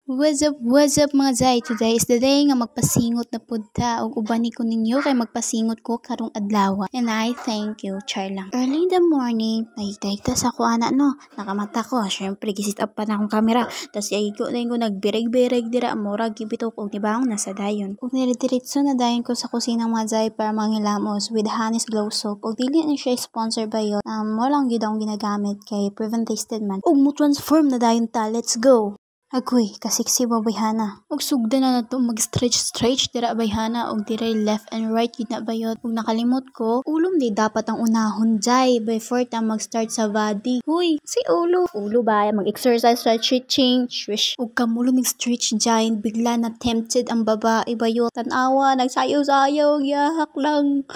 What's up mga Zay? Today is the day nga magpasingot na punta og ubani ko ninyo kay magpasingot ko karong adlaw. And I thank you, char lang. Early in the morning, nagdayta sa ko ana no. Nakamata ko, syempre gisit up pa na akong camera. Tas ko na ko nagbirig-birig dira mura gibitok og nibang nasa dayon. Ug nirediretso na dayon ko sa kusina mga Zay para manghilamos with Honey's Glow Soap. Og dili ni siya sponsor ba yun. Mo lang gyud akong ginagamit kay Prevent Tasted man. Og mo transform na dayon ta. Let's go. Agoy, kasiksi ba bayhana? Og sugda na nato mag-stretch dira bayhana og dire left and right yun na bayot. Ug nakalimot ko, ulom di dapat ang unahon jay before ta mag-start sa body. Huy, si ulo. Ulo ba mag-exercise sa stretching? Swish. Ug kamulo nag-stretch jay bigla na tempted ang babae bayot. Tanawa, nagsayaw-sayaw, yahak lang.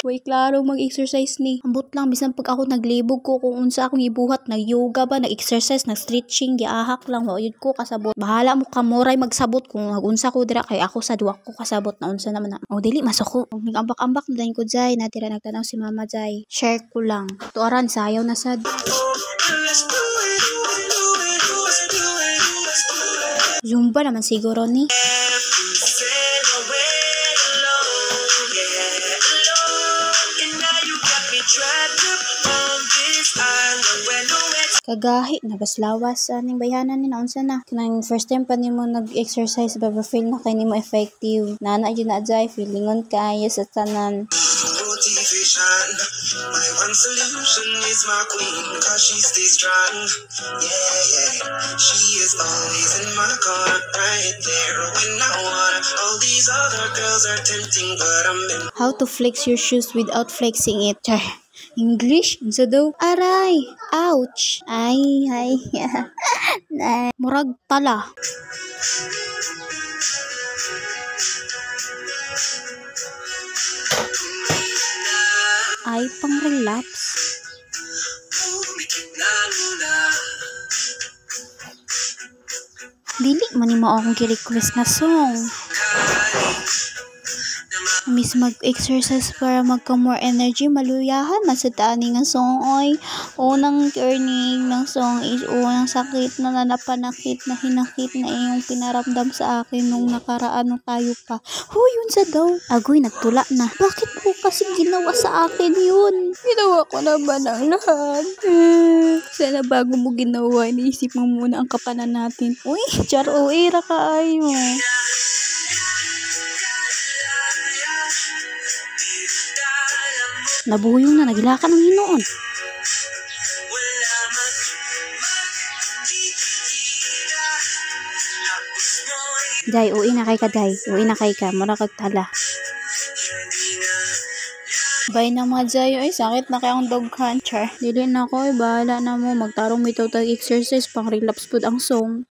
Way klaro mag-exercise ni. Ambot lang bisan pag ako naglibog ko kung unsa akong ibuhat, nag-yoga ba, nag-exercise, nag-stretching, giahak lang wayud ko kasabot. Bahala mo kamoray magsabot kung nagunsa ko dira kay ako sa duwa ko kasabot na unsa naman na. O dili masoko. Og nag-ambak-ambak na dayon ko jay, natira nagtanaw si Mama jay. Share ko lang. Tuaran sayaw na sad. Zumba naman siguro ni. Kagahi na baslawas aning bayanan ni naunsa na kanang first time pa nimo nag-exercise ba feel na kay nimo effective nana gyud na jay feelingon kaayo sa tanan. Motivation, my one solution is my queen cause she stays strong. Yeah, she is always in my corner right there when I wanna. All these other girls are tempting but I'm in. How to flex your shoes without flexing it. English? Unsa daw? Aray! Ouch! Ay. Murag tala. Ay, pang relapse. Dili man nimo akong gi-request na song. Miss mag-exercise para magka-more energy, maluyahan, masataaning ang song, oy. Unang earning ng song is unang sakit na nanapanakit na hinakit na iyong pinaramdam sa akin nung nakaraan nung tayo pa. Huy, yun sa daw. Agoy, nagtula na. Bakit po kasi ginawa sa akin yun? Ginawa ko na ba ng lahat? Sana bago mo ginawa, iniisip mo muna ang kapanan natin. Uy, char o era ka ay mo. Nabuyong na, nagilakan ng Hinoon. Day, uwi na kay ka, Day. Uwi na kay ka, mura kagtala. Bye na mga Day, ay sakit na kayang doghan, char. Dili na ko, bahala na mo, magtarong mito tag-exercise, pang relapse food ang song.